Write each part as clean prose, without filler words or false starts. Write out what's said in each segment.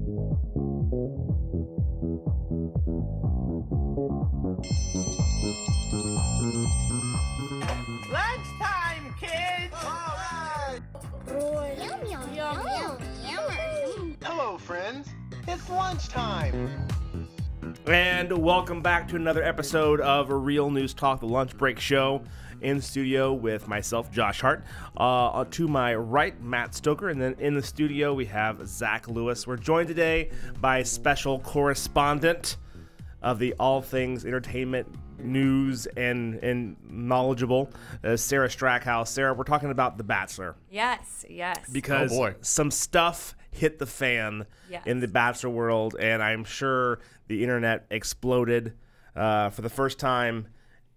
Lunchtime, kids! All right! Yum, yum, yum, yum, yum. Hello, friends. It's lunchtime. And welcome back to another episode of A Real News Talk, the Lunch Break Show. In studio with myself, Josh Hart. To my right, Matt Stoker. And then in the studio, we have Zach Lewis. We're joined today by special correspondent of the all things entertainment, news, and knowledgeable, Sarah Strackhouse. Sarah, we're talking about The Bachelor. Yes. Because some stuff hit the fan in the Bachelor world, and I'm sure the internet exploded for the first time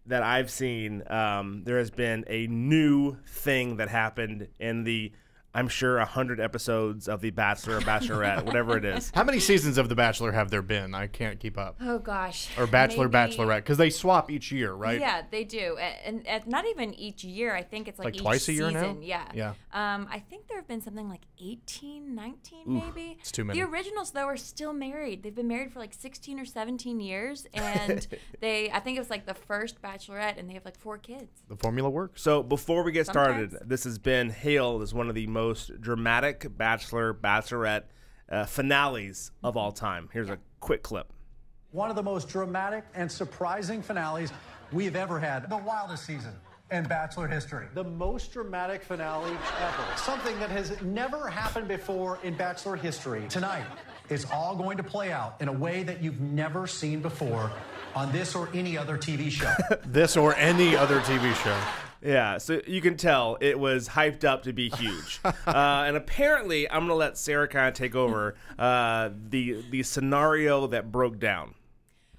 that I've seen. There has been a new thing that happened in the, I'm sure, 100 episodes of The Bachelor or Bachelorette, whatever it is. How many seasons of The Bachelor have there been? I can't keep up. Oh, gosh. Or Bachelor, Bachelorette, because they swap each year, right? Yeah, they do. And not even each year. I think it's like each twice a year season. now? Yeah. I think there have been something like 18, 19 maybe. It's too many. The originals, though, are still married. They've been married for like 16 or 17 years. And I think it was like the first Bachelorette, and they have like 4 kids. The formula works. So before we get started, Sometimes. this has been hailed as one of the most dramatic Bachelor, Bachelorette finales of all time. Here's a quick clip. One of the most dramatic and surprising finales we've ever had. The wildest season in Bachelor history. The most dramatic finale ever. Something that has never happened before in Bachelor history. Tonight, it's all going to play out in a way that you've never seen before on this or any other TV show. This or any other TV show. Yeah, so you can tell it was hyped up to be huge. And apparently, I'm going to let Sarah kind of take over the scenario that broke down.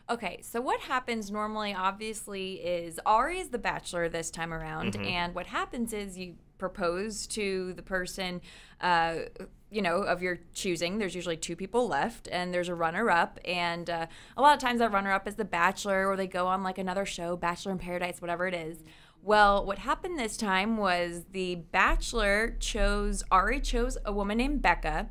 Okay, so what happens normally, obviously, is Ari is the bachelor this time around, and what happens is you propose to the person, of your choosing. There's usually 2 people left, and there's a runner-up, and a lot of times that runner-up is the bachelor, or they go on like another show, Bachelor in Paradise, whatever it is. Well, what happened this time was the bachelor Ari chose a woman named Becca.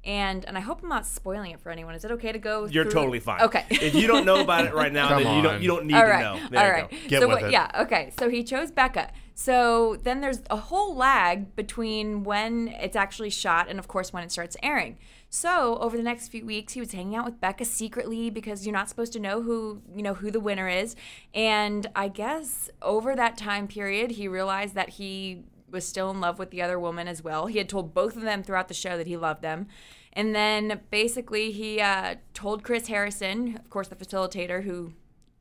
And I hope I'm not spoiling it for anyone. Is it okay to go You're through totally fine. Okay. If you don't know about it right now, then you don't need to know. There you go. Get with it. Yeah, okay. So he chose Becca. So then there's a whole lag between when it's actually shot and, of course, when it starts airing. So over the next few weeks, he was hanging out with Becca secretly because you're not supposed to know who the winner is. And I guess over that time period, he realized that he was still in love with the other woman as well. He had told both of them throughout the show that he loved them. And then basically he told Chris Harrison, of course the facilitator who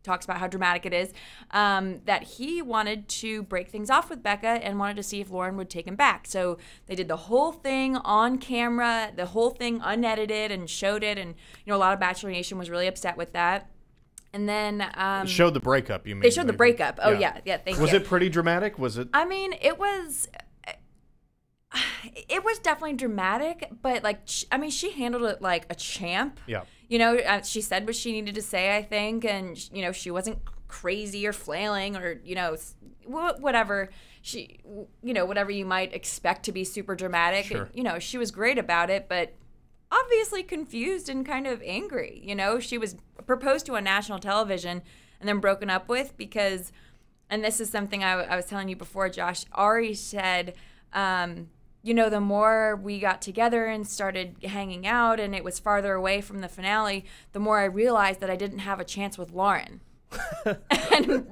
talks about how dramatic it is, that he wanted to break things off with Becca and wanted to see if Lauren would take him back. So they did the whole thing on camera, the whole thing unedited, and showed it. And a lot of Bachelor Nation was really upset with that. And then Showed the breakup, you mean? They showed the breakup. Oh yeah, thank you. Was it pretty dramatic? Was it? I mean, it was definitely dramatic, but she handled it like a champ. Yeah. She said what she needed to say, I think, and she wasn't crazy or flailing or whatever whatever you might expect to be super dramatic. Sure. She was great about it, but obviously confused and kind of angry. She was proposed to on national television and then broken up with because, and this is something I was telling you before, Josh, Ari said, the more we got together and started hanging out and it was farther away from the finale, the more I realized that I didn't have a chance with Lauren. And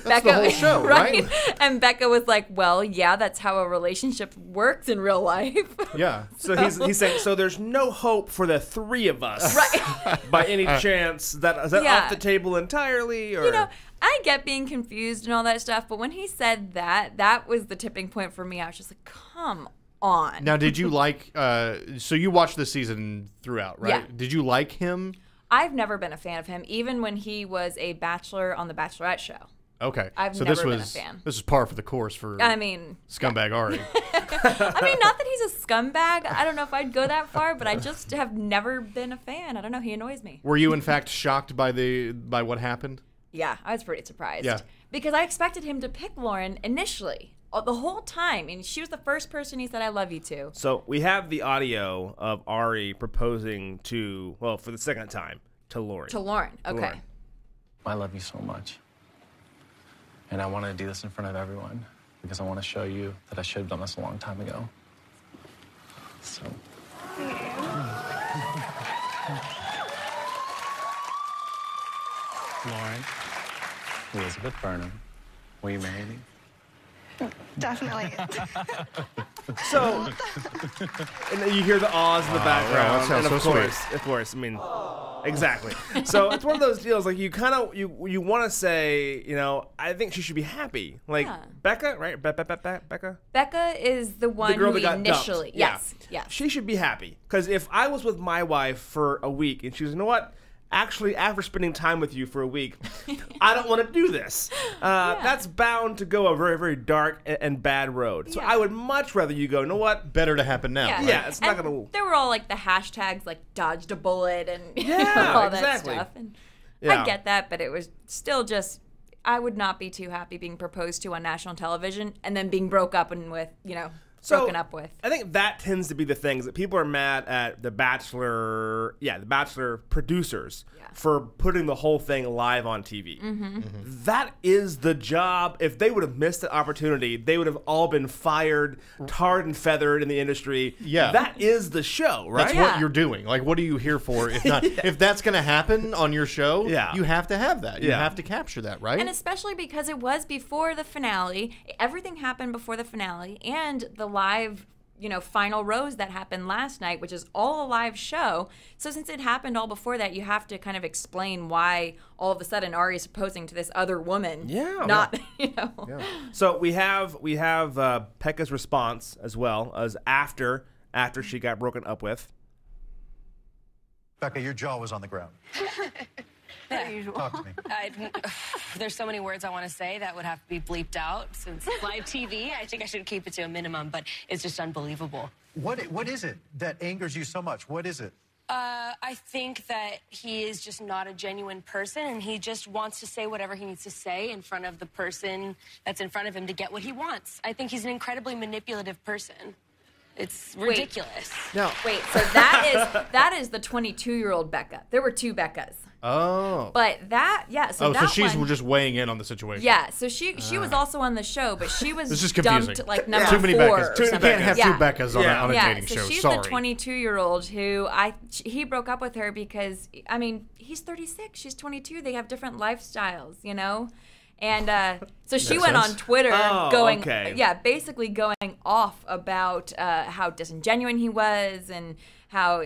Becca, the whole show, right? And Becca was like, well, yeah, that's how a relationship works in real life. Yeah. So he's saying, so there's no hope for the 3 of us, right? By any chance? Is that off the table entirely? Or I get being confused and all that stuff, but when he said that was the tipping point for me. I was just like, come on. Now, did you like? So you watched the season throughout, right? Yeah. Did you like him? I've never been a fan of him, even when he was a bachelor on the Bachelorette show. Okay. I've so never been a fan. This is par for the course for scumbag Ari. I mean, not that he's a scumbag. I don't know if I'd go that far, but I just have never been a fan. I don't know. He annoys me. Were you, in fact, shocked by what happened? Yeah, I was pretty surprised. Yeah. Because I expected him to pick Lauren initially. the whole time. And she was the first person he said, I love you to. So we have the audio of Ari proposing to, well, for the second time, to Lauren. To Lauren. Okay. Lauren. I love you so much. And I want to do this in front of everyone because I want to show you that I should have done this a long time ago. So. Lauren, Elizabeth Burnham, will you marry me? Definitely. So, and then you hear the awes in the background, that sounds and so of course, I mean, exactly. So it's one of those deals. Like you kind of you want to say, you know, I think she should be happy. Like Becca, right? Becca. Becca is the one girl who that got initially, dumped. yes. She should be happy because if I was with my wife for a week and she was, you know what? Actually, after spending time with you for a week, I don't want to do this. That's bound to go a very, very dark and bad road. So I would much rather you go, you know what? Better to happen now. Yeah, right? Yeah, it's not going to... There were all like the hashtags like dodged a bullet and Yeah, all exactly. that stuff. And Yeah. I get that, but it was still just, I would not be too happy being proposed to on national television and then being broken up with. I think that tends to be the things that people are mad at the Bachelor producers for putting the whole thing live on TV. That is the job. If they would have missed the opportunity, they would have all been fired, tarred and feathered in the industry. Yeah. That is the show, right? That's what you're doing. Like, what are you here for? If not, if that's going to happen on your show, you have to have that. You have to capture that, right? And especially because it was before the finale. Everything happened before the finale, and the live, final rose that happened last night, which is all a live show. So since it happened all before that, you have to kind of explain why all of a sudden Ari is proposing to this other woman. So we have Pekka's response as well as after she got broken up with. Becca, your jaw was on the ground. Talk to me. There's so many words I want to say that would have to be bleeped out since live TV. I think I should keep it to a minimum, but it's just unbelievable. What is it that angers you so much? What is it? I think that he is just not a genuine person, and he just wants to say whatever he needs to say in front of the person that's in front of him to get what he wants. I think he's an incredibly manipulative person. It's ridiculous. Wait, so that is the 22-year-old Becca. There were two Beccas. Oh. But so she's just weighing in on the situation. Yeah, so she was also on the show, but she was this is confusing. dumped like number Too many 4 Beccas. You can't have two Beccas on a dating show. So she's Sorry. the 22-year-old who he broke up with her because, he's 36, she's 22. They have different lifestyles, And so she went on Twitter basically going off about how disingenuous he was and how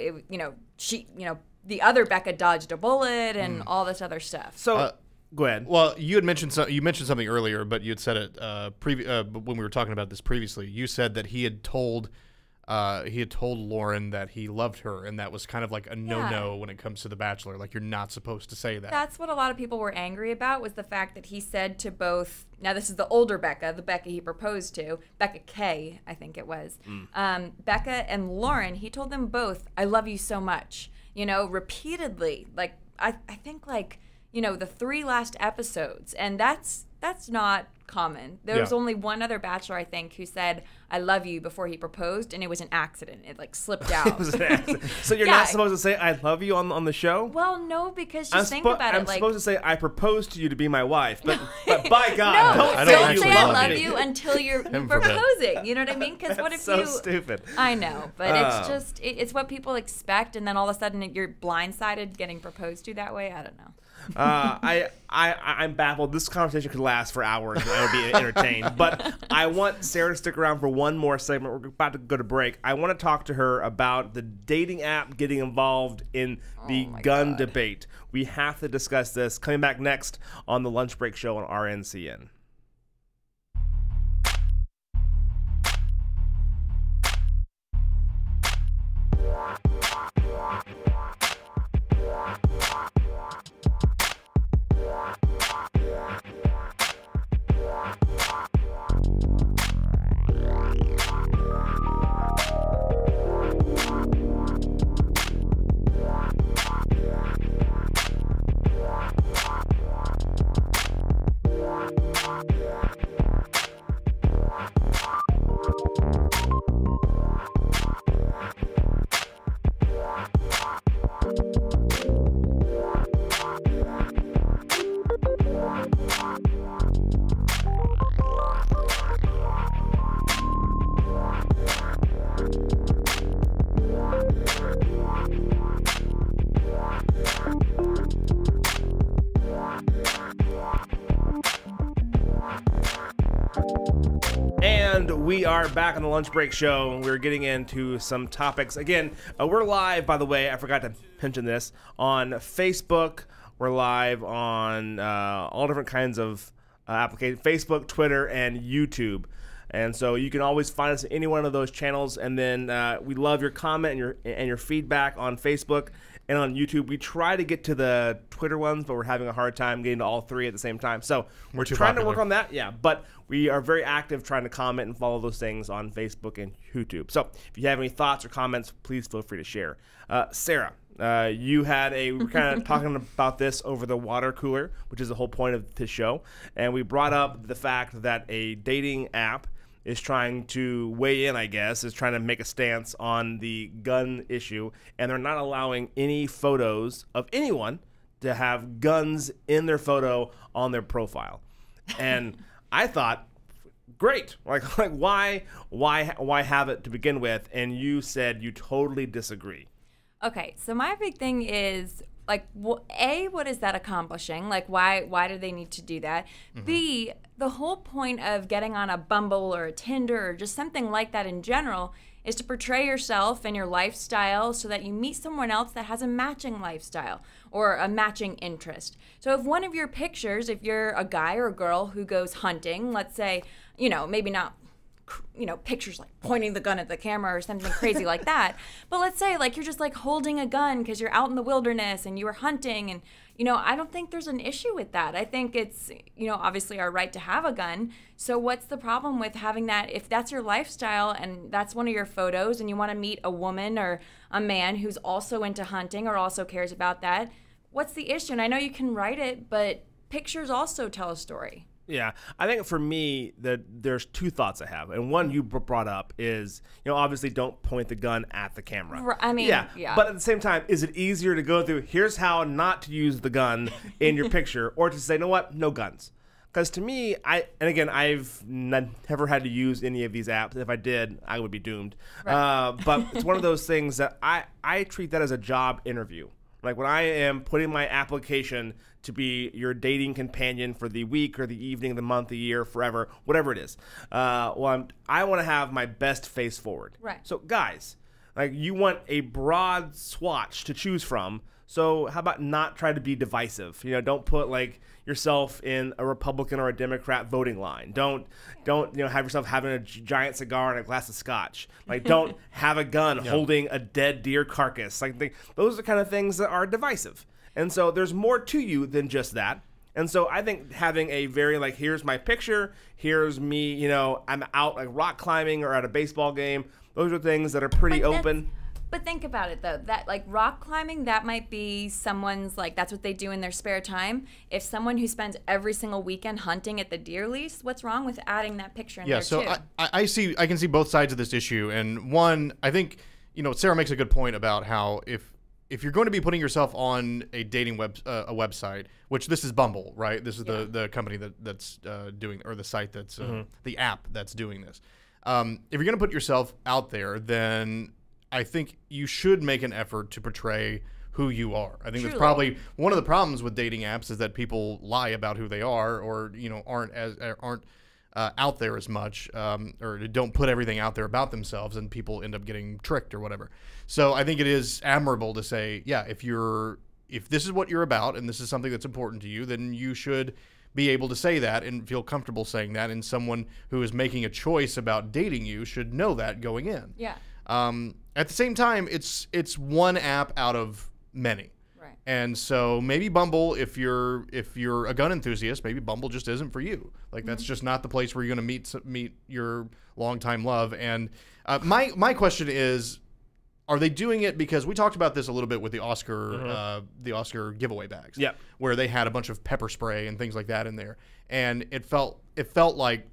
the other Becca dodged a bullet and all this other stuff. So go ahead. Well, you had mentioned something earlier, but you had said it when we were talking about this previously. You said that he had told Lauren that he loved her, and that was kind of like a no-no when it comes to The Bachelor. Like, you're not supposed to say that. That's what a lot of people were angry about, was the fact that he said to both, now this is the older Becca, the Becca he proposed to, Becca K, I think it was, Becca and Lauren, he told them both, I love you so much, repeatedly. Like, I think the 3 last episodes, and that's not common. There was only one other Bachelor, I think, who said I love you before he proposed, and it was an accident. It slipped out. It was an accident. So you're not supposed to say I love you on the show? Well, no, because just think about it. I'm supposed to say I proposed to you to be my wife, but by God, don't say I love you until you're proposing. You know what I mean? Because what if so stupid. I know, but it's just it's what people expect, and then all of a sudden you're blindsided getting proposed to that way. I don't know. I'm baffled. This conversation could last for hours and I would be entertained. But I want Sarah to stick around for one more segment. We're about to go to break. I want to talk to her about the dating app getting involved in the gun debate. We have to discuss this. Coming back next on the Lunch Break Show on RNCN. we are back on the lunch break show. We're getting into some topics. Again, we're live, by the way, I forgot to mention this, on Facebook. We're live on all different kinds of applications, Facebook, Twitter, and YouTube. And so you can always find us in any one of those channels. And then we love your comment and your feedback on Facebook and on YouTube. We try to get to the Twitter ones, but we're having a hard time getting to all three at the same time. So we're trying to work on that. Yeah, but we are very active trying to comment and follow those things on Facebook and YouTube. So if you have any thoughts or comments, please feel free to share. Sarah, you had we're kind of talking about this over the water cooler, which is the whole point of this show. And we brought up the fact that a dating app is trying to weigh in, I guess, is trying to make a stance on the gun issue, and they're not allowing any photos of anyone to have guns in their photo on their profile. And I thought, great, like why have it to begin with? And you said you totally disagree. Okay, so my big thing is, like, A, what is that accomplishing? Like, why do they need to do that? Mm-hmm. B, the whole point of getting on a Bumble or a Tinder or just something like that in general is to portray yourself and your lifestyle so that you meet someone else that has a matching lifestyle or a matching interest. So if one of your pictures, if you're a guy or a girl who goes hunting, let's say, maybe not pictures like pointing the gun at the camera or something crazy like that. But let's say like you're just like holding a gun because you're out in the wilderness and you were hunting, and I don't think there's an issue with that. I think it's obviously our right to have a gun. So what's the problem with having that if that's your lifestyle and that's one of your photos and you want to meet a woman or a man who's also into hunting or also cares about that? What's the issue? And I know you can write it, but pictures also tell a story. Yeah, I think for me, there's two thoughts I have. And one you brought up is, obviously don't point the gun at the camera. I mean, yeah. But at the same time, is it easier to go through, here's how not to use the gun in your picture, or to say, you know what, no guns? Because to me, I've never had to use any of these apps. If I did, I would be doomed. Right. But it's one of those things that I treat that as a job interview. Like when I am putting my application to be your dating companion for the week or the evening, the month, the year, forever, whatever it is. I want to have my best face forward. Right. So guys, like you want a broad swatch to choose from. So how about not try to be divisive? Don't put like yourself in a Republican or a Democrat voting line. Don't have yourself having a giant cigar and a glass of scotch. Like don't have a gun holding a dead deer carcass. Like those are the kind of things that are divisive. And so there's more to you than just that. And so I think having a very like, here's my picture, here's me, I'm out like rock climbing or at a baseball game. Those are things that are pretty open. But think about it, though. That, like, rock climbing, that might be someone's, like, that's what they do in their spare time. If someone who spends every single weekend hunting at the deer lease, what's wrong with adding that picture in there, too? Yeah, so I can see both sides of this issue. And one, I think, Sarah makes a good point about how if you're going to be putting yourself on a dating website, which this is Bumble, right? This is the company that's doing, or the site that's, the app that's doing this. If you're going to put yourself out there, then I think you should make an effort to portray who you are. I think that's probably one of the problems with dating apps is that people lie about who they are, or aren't out there as much, or don't put everything out there about themselves, and people end up getting tricked or whatever. So I think it is admirable to say, yeah, if this is what you're about and this is something that's important to you, then you should be able to say that and feel comfortable saying that. And someone who is making a choice about dating you should know that going in. Yeah. At the same time, it's one app out of many. Right. And so maybe Bumble, if you're a gun enthusiast, maybe Bumble just isn't for you. Like that's just not the place where you're going to meet your longtime love. And my question is, are they doing it because we talked about this a little bit with the Oscar giveaway bags, where they had a bunch of pepper spray and things like that in there, and it felt like,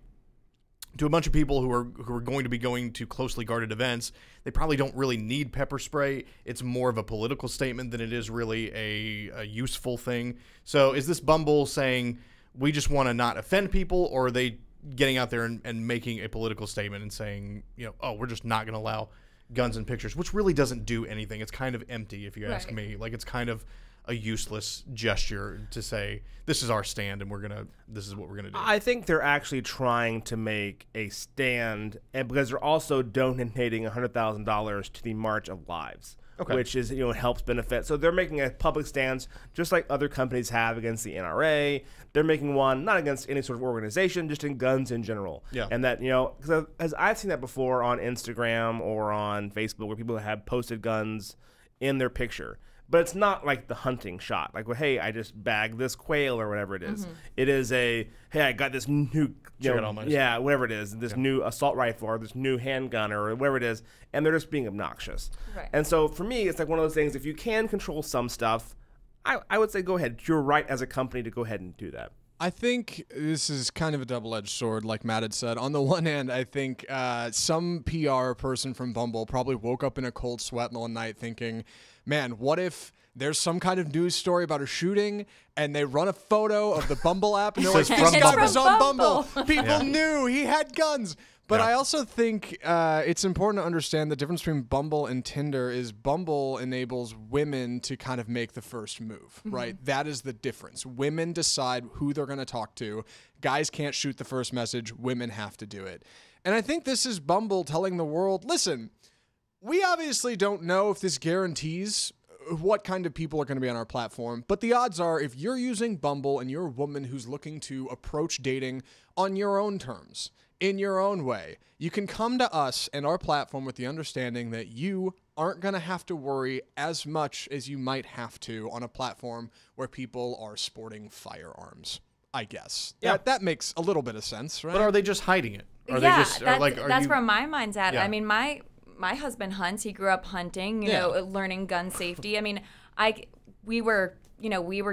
to a bunch of people who are going to be going to closely guarded events, they probably don't really need pepper spray. It's more of a political statement than it is really a useful thing. So is this Bumble saying we just want to not offend people, or are they getting out there and making a political statement and saying, we're just not going to allow guns in pictures, which really doesn't do anything. It's kind of empty, if you ask me. Like it's kind of a useless gesture to say this is our stand and this is what we're gonna do. I think they're actually trying to make a stand, and because they're also donating $100,000 to the March of Lives. Okay. Which is, helps benefit. So they're making a public stance, just like other companies have against the NRA. They're making one not against any sort of organization, just in guns in general. Yeah. And that, because as I've seen that before on Instagram or on Facebook, where people have posted guns in their picture. But it's not like the hunting shot. Like, well, hey, I just bagged this quail or whatever it is. Mm-hmm. It is hey, I got this new, whatever it is, this new assault rifle or this new handgun or whatever it is, and they're just being obnoxious. Right. And so for me, it's like one of those things, if you can control some stuff, I would say go ahead. You're right as a company to go ahead and do that. I think this is kind of a double-edged sword, like Matt had said. On the one hand, I think some PR person from Bumble probably woke up in a cold sweat one night thinking, man, what if there's some kind of news story about a shooting and they run a photo of the Bumble app and they're like, this guy was on Bumble. People knew he had guns. But I also think it's important to understand the difference between Bumble and Tinder is Bumble enables women to kind of make the first move, right? That is the difference. Women decide who they're going to talk to. Guys can't shoot the first message. Women have to do it. And I think this is Bumble telling the world, listen, we obviously don't know if this guarantees what kind of people are going to be on our platform, but the odds are if you're using Bumble and you're a woman who's looking to approach dating on your own terms, in your own way, you can come to us and our platform with the understanding that you aren't going to have to worry as much as you might have to on a platform where people are sporting firearms, I guess. Yeah. That makes a little bit of sense, right? But are they just hiding it? Are yeah, they just, that's where my mind's at. Yeah. I mean, my husband hunts. He grew up hunting, you know, learning gun safety. I mean, we were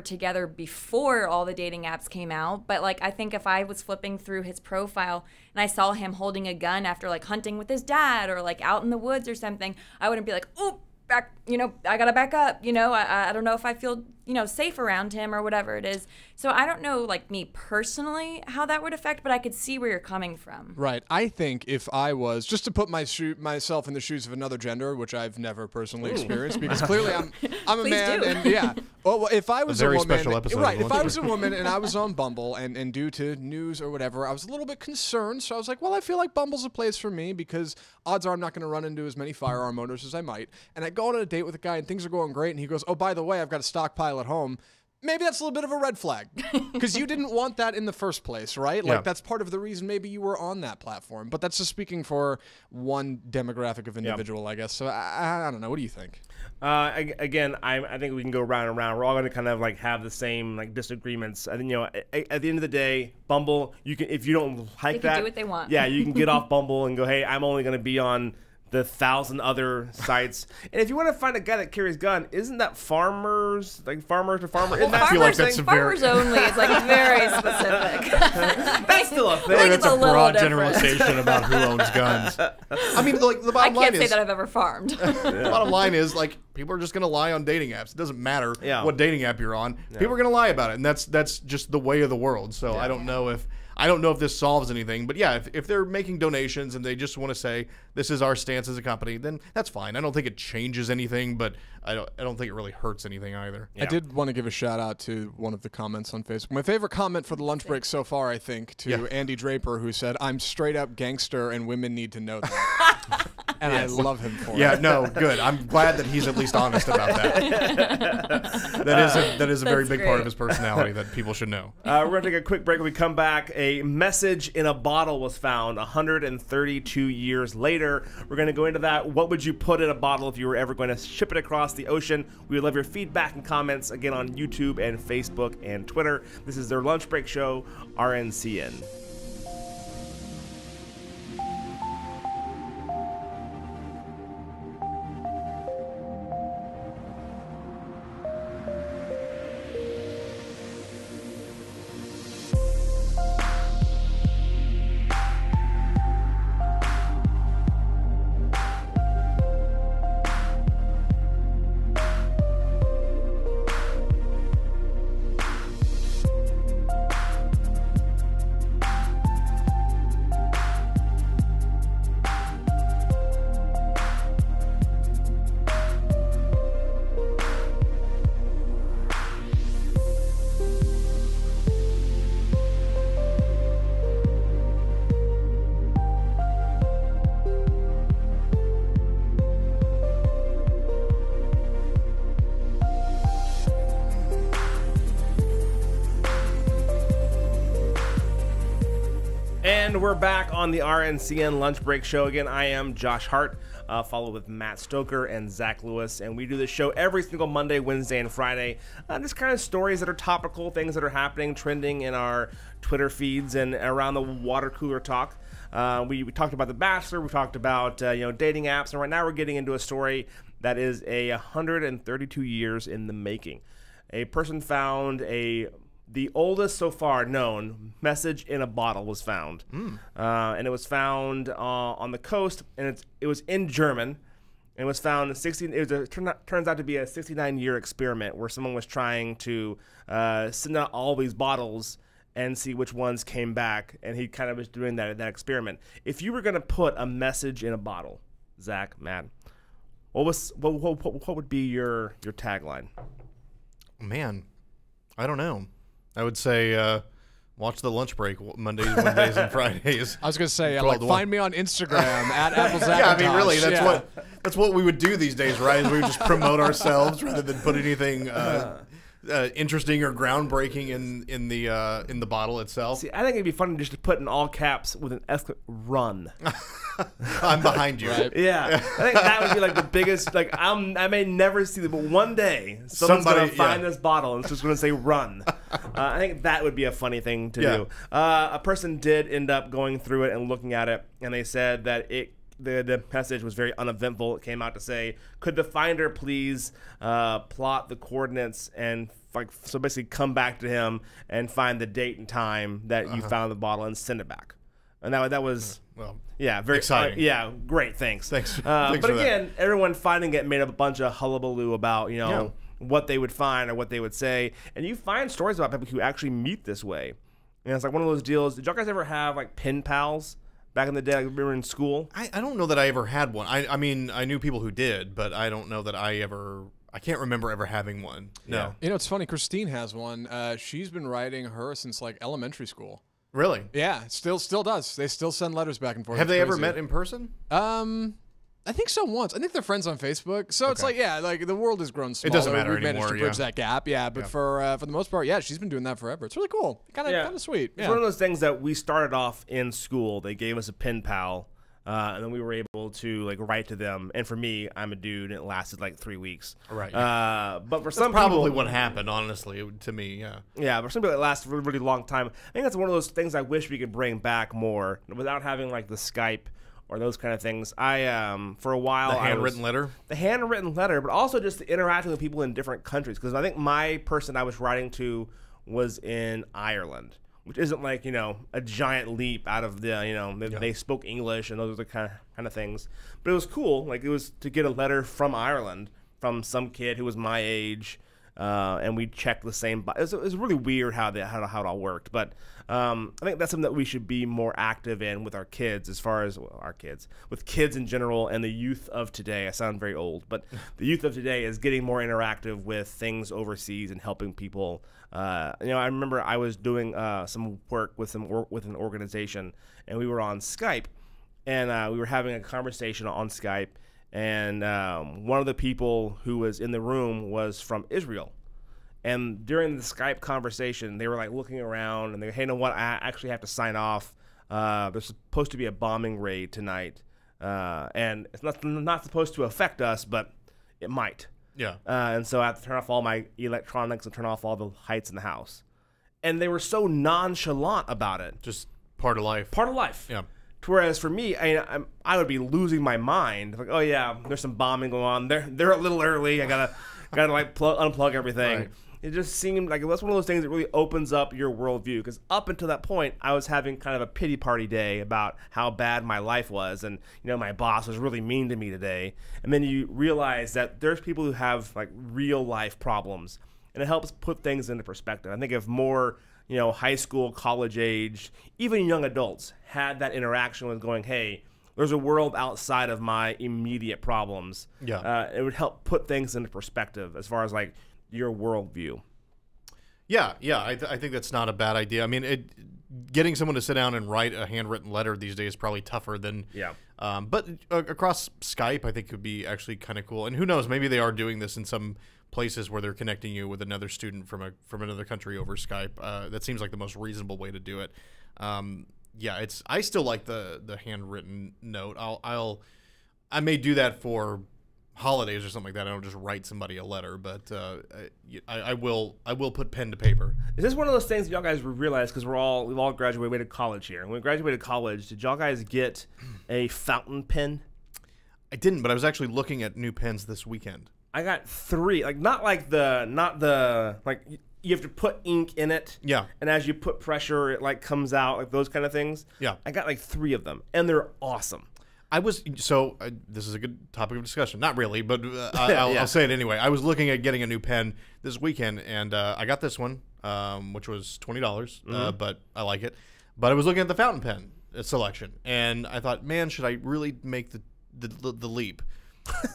together before all the dating apps came out, but like I think if I was flipping through his profile and I saw him holding a gun after like hunting with his dad or like out in the woods or something, I wouldn't be like, oh, back, I gotta back up. I don't know if I feel safe around him or whatever it is. So I don't know, like me personally, how that would affect, but I could see where you're coming from. Right. I think if I was, just to put myself in the shoes of another gender, which I've never personally experienced, because clearly I'm a man, do. and yeah. Well, if I was a very woman, special episode right? of If I was a woman and I was on Bumble, and due to news or whatever, I was a little bit concerned. So I was like, well, I feel like Bumble's a place for me because odds are I'm not going to run into as many firearm owners as I might. And I go on a date with a guy and things are going great, and he goes, oh, by the way, I've got a stockpile at home. Maybe that's a little bit of a red flag because you didn't want that in the first place, right? Like that's part of the reason maybe you were on that platform. But that's just speaking for one demographic of individual, I guess. So I don't know. What do you think? Again, I think we can go round and round. We're all going to kind of like have the same like disagreements. I think at the end of the day, Bumble, you can, if you don't like They that, can do what they want. Yeah, you can get off Bumble and go, hey, I'm only going to be on the 1,000 other sites. And if you want to find a guy that carries gun, isn't that farmers to farmer? Well, I feel like that's farmers only is like very specific. That's still a thing. That's it's a a little broad different. generalization about who owns guns. I mean, like the I bottom line can't say is, that I've ever farmed. the bottom line is like people are just going to lie on dating apps. It doesn't matter what dating app you're on. People are going to lie about it, and that's just the way of the world. So I don't know if this solves anything, but yeah, if they're making donations and they just want to say this is our stance as a company, then that's fine. I don't think it changes anything, but I don't think it really hurts anything either. I did want to give a shout out to one of the comments on Facebook. My favorite comment for the lunch break so far, I think, to Andy Draper, who said, "I'm straight up gangster and women need to know that." And I love him for it. Yeah, no, good. I'm glad that he's at least honest about that. That is a very big part of his personality that people should know. We're going to take a quick break. When we come back, a message in a bottle was found 132 years later. We're going to go into that. What would you put in a bottle if you were ever going to ship it across the ocean? We would love your feedback and comments, again, on YouTube and Facebook and Twitter. This is their Lunch Break Show, RNCN. And we're back on the RNCN Lunch Break Show again. I am Josh Hart, followed with Matt Stoker and Zach Lewis, and we do this show every single Monday, Wednesday, and Friday. Just kind of stories that are topical, things that are happening, trending in our Twitter feeds and around the water cooler talk. We talked about The Bachelor, we talked about dating apps, and right now we're getting into a story that is 132 years in the making. A person found the oldest so far known message in a bottle was found, and it was found on the coast, and it was in German. And it was found turns out to be a 69-year experiment where someone was trying to send out all these bottles and see which ones came back, and he kind of was doing that experiment. If you were going to put a message in a bottle, Zach, Matt, what would be your tagline? Man, I don't know. I would say watch the lunch break Mondays, Wednesdays, and Fridays. I was gonna say, find me on Instagram at AppleZack. Yeah, I mean, really, that's what we would do these days, right? We would just promote ourselves rather than put anything interesting or groundbreaking in the bottle itself. See, I think it'd be funny just to put in all caps with an run. I'm behind you. Right. Yeah, I think that would be like the biggest. Like I may never see it, but one day someone's gonna find this bottle and it's just gonna say "run." I think that would be a funny thing to do. A person did end up going through it and looking at it, and they said that the message was very uneventful. It came out to say, "Could the finder please plot the coordinates and so basically come back to him and find the date and time that you found the bottle and send it back." And that was very exciting. Great. Thanks. But again, everyone finding it made up a bunch of hullabaloo about what they would find or what they would say. And you find stories about people who actually meet this way. And it's like one of those deals. Did y'all guys ever have like pen pals back in the day? Like we were in school. I don't know that I ever had one. I mean, I knew people who did, but I don't know that I can't remember ever having one. No. You know, it's funny. Christine has one. She's been writing her since like elementary school. Really? Yeah, still does. They still send letters back and forth. Have they ever met in person? I think so once. I think they're friends on Facebook. So it's like, like the world has grown smaller. It doesn't matter We've anymore. managed to bridge that gap. Yeah, but for the most part, she's been doing that forever. It's really cool. Kind of sweet. It's one of those things that we started off in school. They gave us a pen pal, and then we were able to like write to them. And for me, I'm a dude, and it lasted like 3 weeks. Right. But for some probably people, what happened, honestly, to me. Yeah. Yeah, but for some people, it lasted a really, really long time. I think that's one of those things I wish we could bring back more without having like the Skype or those kind of things. For a while, the handwritten letter, but also just interacting with people in different countries. Because I think my person I was writing to was in Ireland, which isn't like a giant leap out of the they spoke English and those are the kind of things. But it was cool. Like it was to get a letter from Ireland from some kid who was my age. And we checked the same. It was really weird how it all worked, but I think that's something that we should be more active in with our kids, as far as with kids in general, and the youth of today. I sound very old, but the youth of today is getting more interactive with things overseas and helping people. I remember I was doing some work with an organization, and we were on Skype, and we were having a conversation on Skype. And one of the people who was in the room was from Israel. And during the Skype conversation, they were like looking around and they go, "Hey, you know what? I actually have to sign off. There's supposed to be a bombing raid tonight. And it's not supposed to affect us, but it might." Yeah. And so I have to turn off all my electronics and turn off all the lights in the house. And they were so nonchalant about it. Just part of life. Part of life. Yeah. Whereas for me, I would be losing my mind. Like, oh yeah, there's some bombing going on. They're a little early. I gotta like unplug everything. Right. It just seemed like it was one of those things that really opens up your worldview. Because up until that point, I was having kind of a pity party day about how bad my life was, and my boss was really mean to me today. And then you realize that there's people who have like real life problems, and it helps put things into perspective. I think if more high school, college age, even young adults had that interaction with going, hey, there's a world outside of my immediate problems. Yeah. It would help put things into perspective as far as like your worldview. Yeah. I think that's not a bad idea. I mean, getting someone to sit down and write a handwritten letter these days is probably tougher than. Yeah. But across Skype, I think could be actually kind of cool. And who knows? Maybe they are doing this in some places where they're connecting you with another student from another country over Skype. That seems like the most reasonable way to do it. Yeah, I still like the handwritten note. I may do that for holidays or something like that. I don't just write somebody a letter, but I will put pen to paper. Is this one of those things that y'all guys realize, because we've all graduated college here? When we graduated college, did y'all guys get a fountain pen? I didn't, but I was actually looking at new pens this weekend. I got 3, like not like you have to put ink in it. Yeah. And as you put pressure, it like comes out, like those kind of things. Yeah. I got like 3 of them, and they're awesome. This is a good topic of discussion. Not really, but I'll say it anyway. I was looking at getting a new pen this weekend, and I got this one, which was $20, but I like it. But I was looking at the fountain pen selection, and I thought, man, should I really make the leap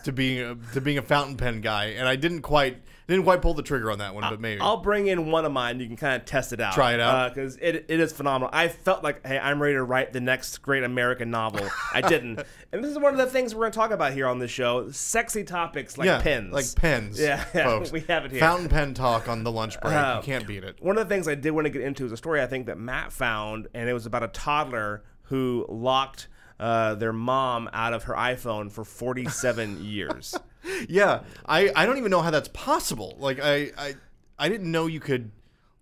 to being a fountain pen guy? And I didn't quite pull the trigger on that one, but maybe I'll bring in one of mine. You can kind of test it out. Try it out, because it is phenomenal. I felt like, hey, I'm ready to write the next great American novel. I didn't, and this is one of the things we're going to talk about here on this show: sexy topics like pens. Like pens. Yeah, folks. We have it here. Fountain pen talk on the lunch break. You can't beat it. One of the things I did want to get into is a story I think that Matt found, and it was about a toddler who locked their mom out of her iPhone for 47 years. Yeah, I don't even know how that's possible. Like I didn't know you could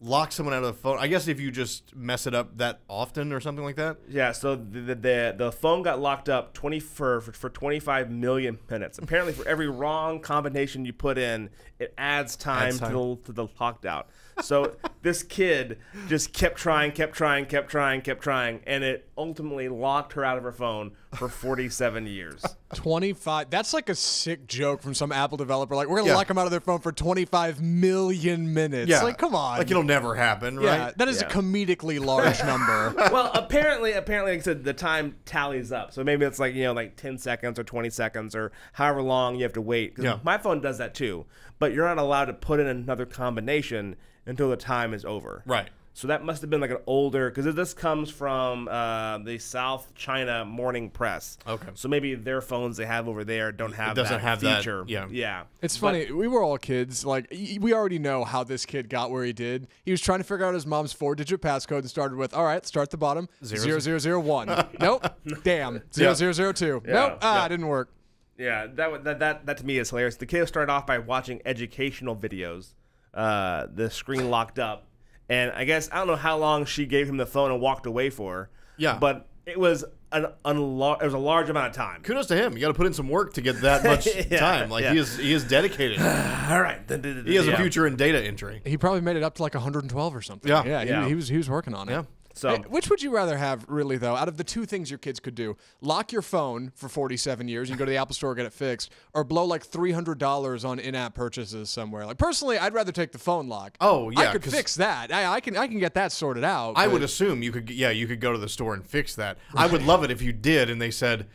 lock someone out of the phone. I guess if you just mess it up that often or something like that. Yeah, so the phone got locked up for 25 million minutes. Apparently, for every wrong combination you put in, it adds time. To the locked out. So this kid just kept trying, and it ultimately locked her out of her phone for 47 years. 25. That's like a sick joke from some Apple developer. Like, we're going to lock them out of their phone for 25 million minutes. Yeah. Like, come on. Like, it'll never happen, right? Yeah, that is a comedically large number. Well, apparently, like I said, the time tallies up. So maybe it's like 10 seconds or 20 seconds or however long you have to wait. 'Cause my phone does that too. But you're not allowed to put in another combination until the time is over. Right. So that must have been like an older, because this comes from the South China Morning Press. Okay. So maybe their phones they have over there don't have that feature. Yeah. It's funny. We were all kids. Like, we already know how this kid got where he did. He was trying to figure out his mom's 4-digit passcode and started with, all right, start the bottom, 0001. Nope. Damn. 0002. Nope. It didn't work. Yeah, that to me is hilarious. The kid started off by watching educational videos. The screen locked up, and I don't know how long she gave him the phone and walked away for. Yeah, but it was a large amount of time. Kudos to him. You got to put in some work to get that much time. Like he is dedicated. All right, he has a future in data entry. He probably made it up to like 112 or something. Yeah. He was working on it. Yeah. So, hey, which would you rather have, really, though, out of the 2 things your kids could do? Lock your phone for 47 years, you go to the Apple Store, get it fixed, or blow like $300 on in-app purchases somewhere? Like, personally, I'd rather take the phone lock. Oh, yeah. I could fix that. I can get that sorted out. I would assume you could go to the store and fix that. Right. I would love it if you did, and they said,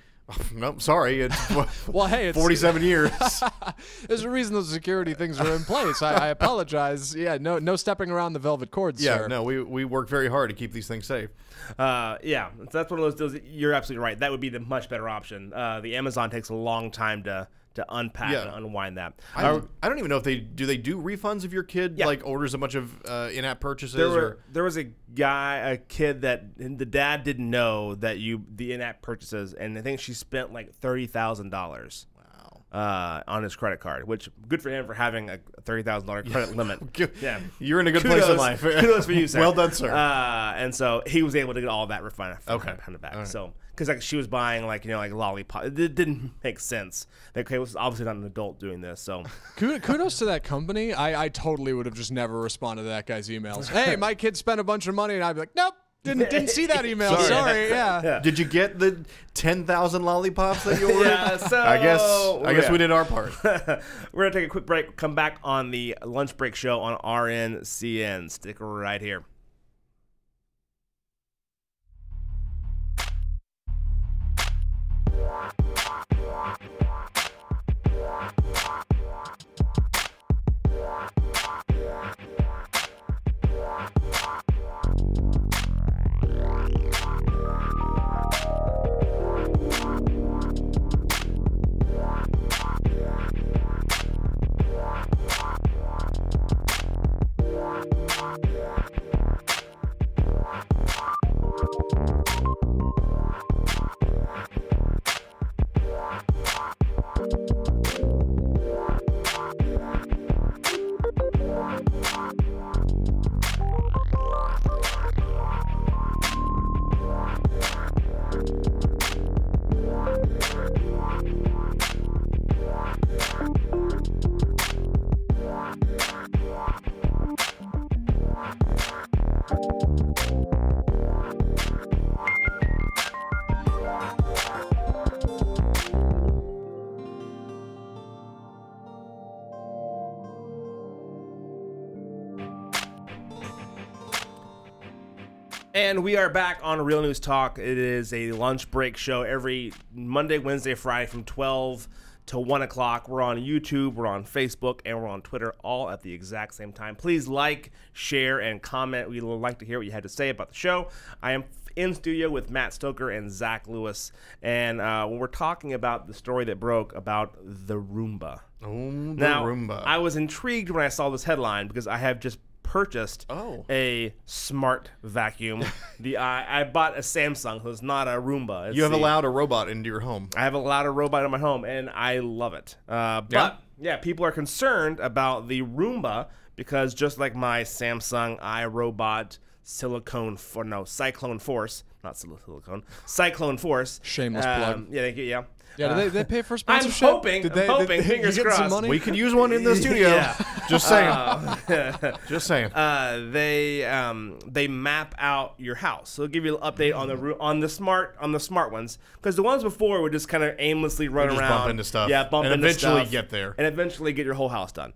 nope, sorry. Well, hey, it's 47 years. There's a reason those security things are in place. I apologize. Yeah, no stepping around the velvet cords, sir. Yeah, no, we work very hard to keep these things safe. Yeah, that's one of those deals. You're absolutely right. That would be the much better option. The Amazon takes a long time to unpack and unwind that. I don't even know if they do refunds if your kid like orders a bunch of in-app purchases. There was a kid that the dad didn't know that the in-app purchases, and I think she spent like $30,000. On his credit card, which good for him for having a $30,000 credit limit. Yeah, you're in a good place in life. Kudos for you, sir. Well done, sir. And so he was able to get all that refunded. Okay, back. Right. So because she was buying like lollipop, it didn't make sense. Like, it was obviously not an adult doing this. So kudos to that company. I totally would have just never responded to that guy's emails. Hey, my kid spent a bunch of money, and I'd be like, nope. Didn't see that email. Sorry. Yeah. Did you get the 10,000 lollipops that you ordered? Yeah, so I guess we did our part. We're gonna take a quick break. Come back on the lunch break show on RNCN. Stick right here. And we are back on Real News Talk. It is a lunch break show every Monday, Wednesday, Friday from 12 to 1 o'clock. We're on YouTube, we're on Facebook, and we're on Twitter all at the exact same time. Please like, share, and comment. We would like to hear what you had to say about the show. I am in studio with Matt Stoker and Zach Lewis, and we're talking about the story that broke about the Roomba. Oh, the now, Roomba. I was intrigued when I saw this headline because I have just purchased a smart vacuum. I bought a Samsung, so it's not a Roomba. It's you have allowed a robot into your home. I have allowed a robot in my home, and I love it. But people are concerned about the Roomba because just like my Samsung iRobot Cyclone Force, not silicone, Cyclone Force. Shameless plug. Yeah, thank you. Yeah. Yeah, do they pay for sponsorship? I'm hoping, fingers you get crossed. some money? We could use one in the studio. Just saying. Just saying. They map out your house, so they'll give you an update on the smart ones, because the ones before would just kind of aimlessly run around, bump into stuff, bump and into eventually stuff, get there, and eventually get your whole house done.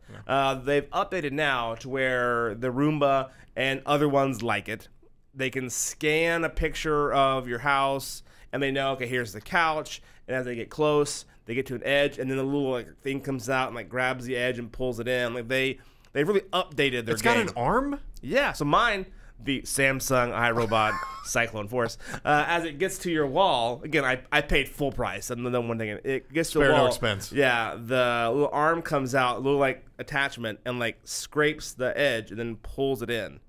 They've updated now to where the Roomba and other ones like it, they can scan a picture of your house, and they know, okay, here's the couch. And as they get close, they get to an edge, and then the little thing comes out and grabs the edge and pulls it in. They've really updated their It's game. got an arm? Yeah. So mine, the Samsung iRobot Cyclone Force, as it gets to your wall, again, I paid full price. And then one thing, it gets to the wall. No expense. Yeah. The little arm comes out, a little attachment, and scrapes the edge and then pulls it in.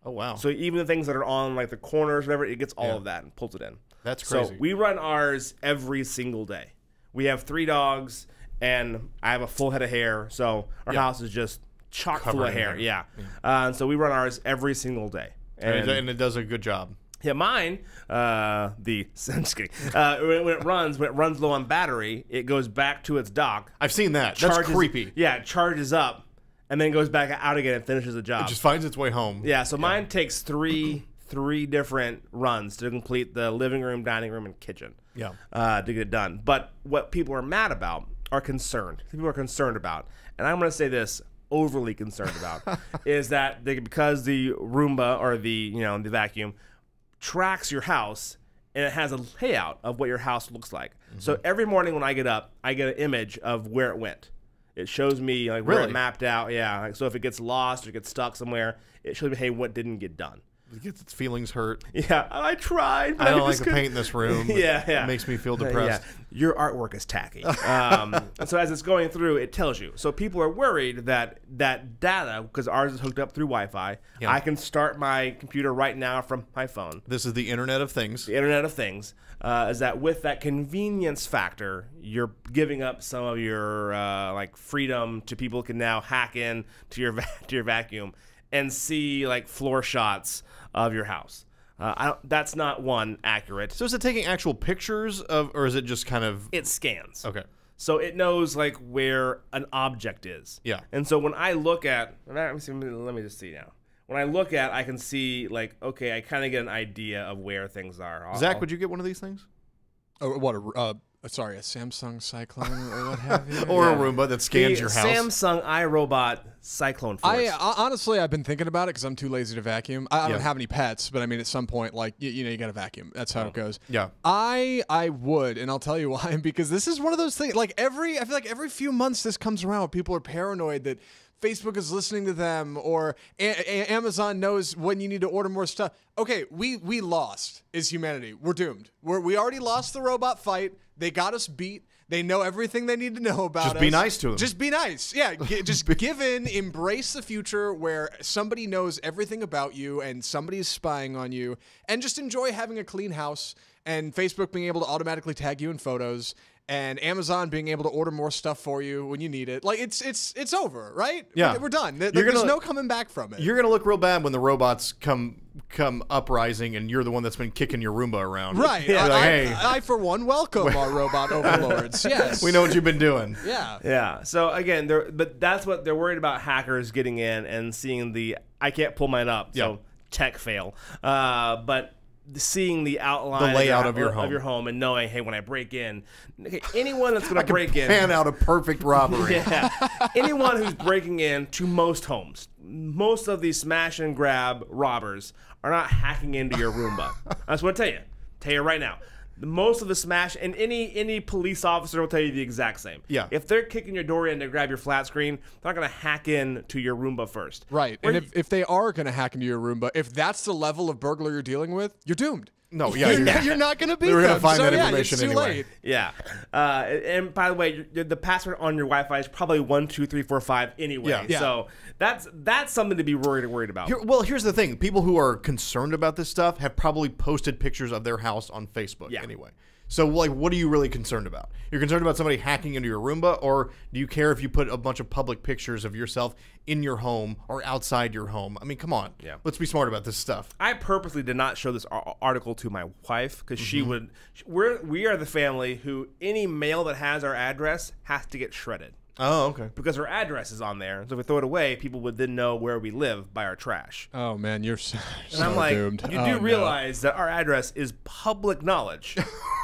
Oh wow. So even the things that are on the corners, whatever, it gets all of that and pulls it in. That's crazy. So we run ours every single day. We have 3 dogs, and I have a full head of hair, so our house is just chock full of hair. Yeah. And so we run ours every single day. And it does a good job. Yeah, mine, I'm just kidding. When it runs low on battery, it goes back to its dock. I've seen that. That's creepy. Yeah, it charges up, and then goes back out again and finishes the job. It just finds its way home. Yeah, so mine takes three different runs to complete the living room, dining room, and kitchen. Yeah. To get it done. But what people are mad about are concerned. People are concerned about, and I'm going to say this, overly concerned about, is that because the Roomba or the vacuum tracks your house and it has a layout of what your house looks like. So every morning when I get up, I get an image of where it went. It shows me where it mapped out. Yeah. So if it gets lost or gets stuck somewhere, it shows me, hey, what didn't get done. It gets its feelings hurt. Yeah, I tried. But I don't like the paint in this room. Yeah. It makes me feel depressed. Your artwork is tacky. So as it's going through, it tells you. So people are worried that data, because ours is hooked up through Wi-Fi, I can start my computer right now from my phone. This is the Internet of Things. The Internet of Things. Is that with that convenience factor, you're giving up some of your freedom to people who can now hack in to your vacuum and see floor shots of your house. That's not accurate. So is it taking actual pictures of, or is it just kind of? It scans. Okay. So it knows where an object is. Yeah. And so when I look at, let me just see now. When I look at, I can see okay, I kind of get an idea of where things are. Zach, would you get one of these things? Oh, what? A Samsung Cyclone or what have you? Or a Roomba that scans your house. Samsung iRobot Cyclone Force. Honestly, I've been thinking about it because I'm too lazy to vacuum. I don't have any pets, but I mean, at some point, you got to vacuum. That's how it goes. Yeah. I would, and I'll tell you why. Because this is one of those things. I feel like every few months this comes around, people are paranoid that Facebook is listening to them, or Amazon knows when you need to order more stuff. Okay, we lost as humanity. We're doomed. We already lost the robot fight. They got us beat. They know everything they need to know about us. Just be nice to them. Just be nice. Yeah, just give in, embrace the future where somebody knows everything about you and somebody's spying on you, and just enjoy having a clean house and Facebook being able to automatically tag you in photos, and Amazon being able to order more stuff for you when you need it. It's over, right? Yeah. We're done. There's no coming back from it. You're going to look real bad when the robots come uprising and you're the one that's been kicking your Roomba around. Right. Yeah. I, for one, welcome our robot overlords. Yes. We know what you've been doing. Yeah. Yeah. So again, but that's what they're worried about, hackers getting in and seeing I can't pull mine up. So tech fail. But seeing the outline, The layout of your home, and knowing, hey, when I break in, anyone that's going to break in, plan out a perfect robbery. yeah, anyone who's breaking in to most homes, most of these smash and grab robbers are not hacking into your Roomba. I just want to tell you right now. Most of the smash, and any police officer will tell you the exact same. Yeah. If they're kicking your door in to grab your flat screen, they're not going to hack in to your Roomba first. Right. Or And if they are going to hack into your Roomba, if that's the level of burglar you're dealing with, you're doomed. No, yeah, You're not going to beat They're them. gonna find So, that yeah, information it's too anyway. late. Yeah. And by the way, the password on your Wi-Fi is probably 1, 2, 3, 4, 5 anyway. Yeah. So that's something to be worried about. Here's the thing. People who are concerned about this stuff have probably posted pictures of their house on Facebook anyway. So, like, what are you really concerned about? You're concerned about somebody hacking into your Roomba, or do you care if you put a bunch of public pictures of yourself in your home or outside your home? I mean, come on. Yeah. Let's be smart about this stuff. I purposely did not show this article to my wife because she would. We are the family who any mail that has our address has to get shredded. Oh, okay. Because our address is on there. So if we throw it away, people would then know where we live by our trash. Oh, man, you're so, And I'm like, doomed. you do realize that our address is public knowledge.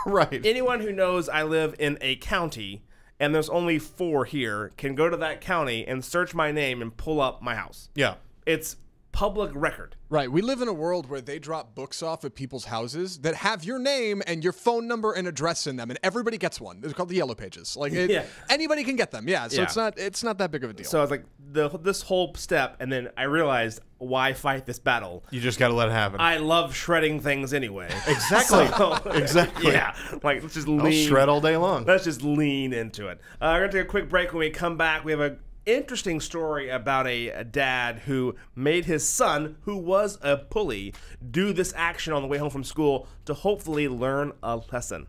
Right. Anyone who knows I live in a county and there's only 4 here can go to that county and search my name and pull up my house. Yeah. It's public record. Right. We live in a world where they drop books off at people's houses that have your name and your phone number and address in them, and everybody gets one. It's called the Yellow Pages. Like anybody can get them. Yeah. So it's not that big of a deal. So I was like, this whole step, and then I realized, why fight this battle? You just got to let it happen. I love shredding things anyway. Exactly. Exactly. Yeah. Like, let's just I'll shred all day long. Let's just lean into it. We're going to take a quick break. When we come back, we have a interesting story about a dad who made his son, who was a bully, do this action on the way home from school to hopefully learn a lesson.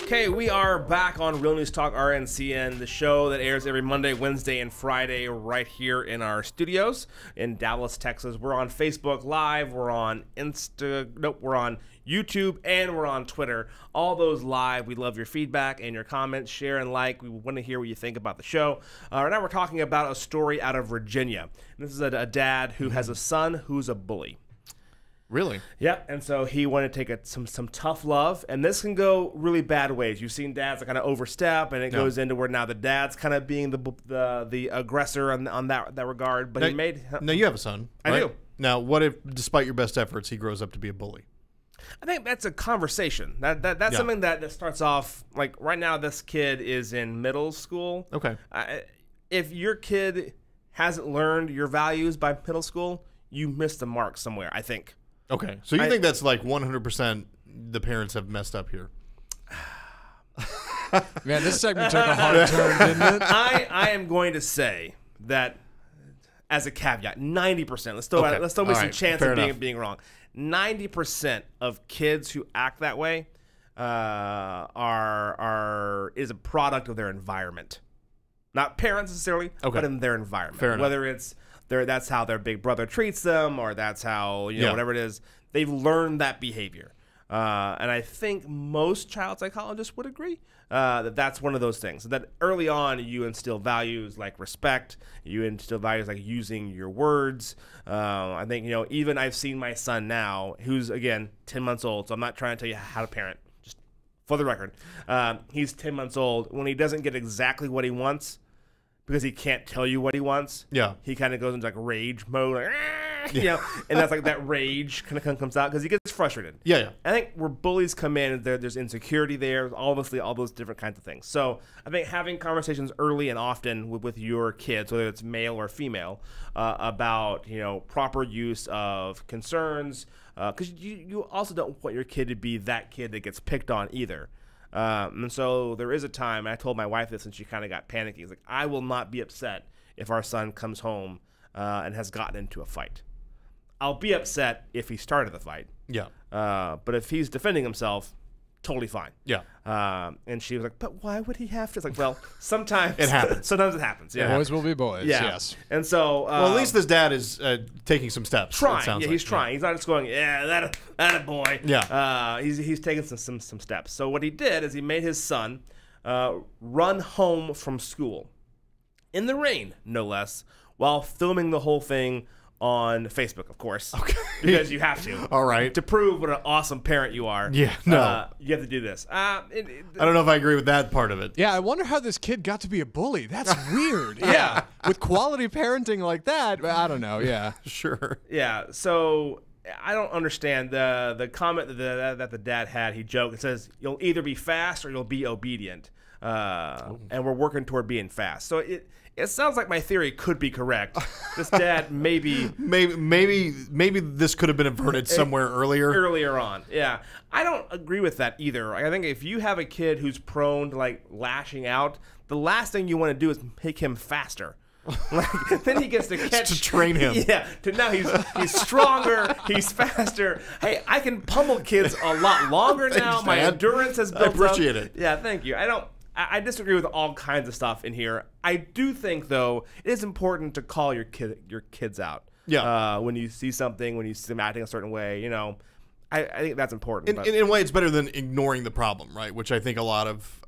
Okay, we are back on Real News Talk RNCN, the show that airs every Monday, Wednesday, and Friday right here in our studios in Dallas, Texas. We're on Facebook Live, we're on we're on YouTube, and we're on Twitter. All those live. We love your feedback and your comments. Share and like. We want to hear what you think about the show. Right now we're talking about a story out of Virginia. This is a dad who has a son who's a bully. Really? Yeah, and so he wanted to take some tough love, and this can go really bad ways. You've seen dads that kind of overstep, and it goes into where now the dad's kind of being the aggressor on that regard. But now you have a son. I do. Now, what if, despite your best efforts, he grows up to be a bully? I think that's a conversation. That's something that starts off, like right now this kid is in middle school. Okay. If your kid hasn't learned your values by middle school, you missed the mark somewhere, I think. Okay. So you think that's like 100% the parents have messed up here? Man, this segment took a hard turn, didn't it? I am going to say that as a caveat, 90%. Let's throw me some chance of being wrong. 90% of kids who act that way is a product of their environment, not parents necessarily, but in their environment. Fair enough. Whether it's that's how their big brother treats them, or that's how whatever it is, they've learned that behavior. And I think most child psychologists would agree that that's one of those things. That early on you instill values like respect, you instill values like using your words. I think even I've seen my son now, who's again 10 months old. So I'm not trying to tell you how to parent. Just for the record, he's 10 months old. When he doesn't get exactly what he wants, because he can't tell you what he wants. Yeah, he kind of goes into like rage mode, like, and that's like that rage kind of comes out because he gets frustrated. Yeah. I think where bullies come in, there's insecurity there, obviously all those different kinds of things. So I think having conversations early and often with your kids, whether it's male or female, about proper use of concerns, because you also don't want your kid to be that kid that gets picked on either. And so there is a time, I told my wife this, and she kind of got panicky. It's like, I will not be upset if our son comes home and has gotten into a fight. I'll be upset if he started the fight. Yeah. But if he's defending himself, totally fine. Yeah. And she was like, but why would he have to? It's like, well, sometimes it happens. Sometimes it happens. Yeah. Boys will be boys. Yeah. Yes. And so, well, at least this dad is taking some steps. Trying. It sounds Yeah, like. he's trying. He's not just going, that a boy. Yeah. He's taking some steps. So what he did is he made his son run home from school in the rain, no less, while filming the whole thing on Facebook, of course. Okay. Because you have to. All right. To prove what an awesome parent you are. Yeah, no. You have to do this. I don't know if I agree with that part of it. Yeah, I wonder how this kid got to be a bully. That's weird. Yeah. With quality parenting like that, I don't know. Yeah. Sure. Yeah, so I don't understand the comment that the dad had. He joked. It says, you'll either be fast or you'll be obedient. And we're working toward being fast. So it sounds like my theory could be correct. This dad maybe this could have been averted somewhere earlier on. Yeah, I don't agree with that either. I think if you have a kid who's prone to like lashing out, the last thing you want to do is make him faster. Like, then he gets to catch to train him. Yeah, now he's stronger, he's faster. Hey, I can pummel kids a lot longer now. Thanks, My Dad. Endurance has built I appreciate up. it. Yeah, thank you. I disagree with all kinds of stuff in here. I do think, though, it is important to call your kids out. Yeah. When you see something, when you see them acting a certain way, I think that's important. In a way, it's better than ignoring the problem, right? Which I think a lot of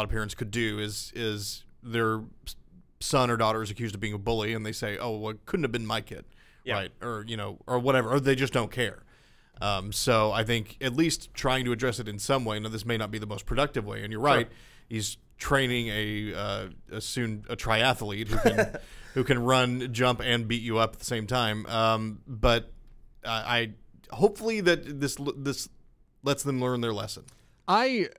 parents could do is their son or daughter is accused of being a bully, and they say, "Oh, well, it couldn't have been my kid," right? Or or whatever, or they just don't care. So I think at least trying to address it in some way. Now, this may not be the most productive way, and you're right. Sure. He's training a triathlete who can run, jump, and beat you up at the same time. But I hopefully that this lets them learn their lesson. I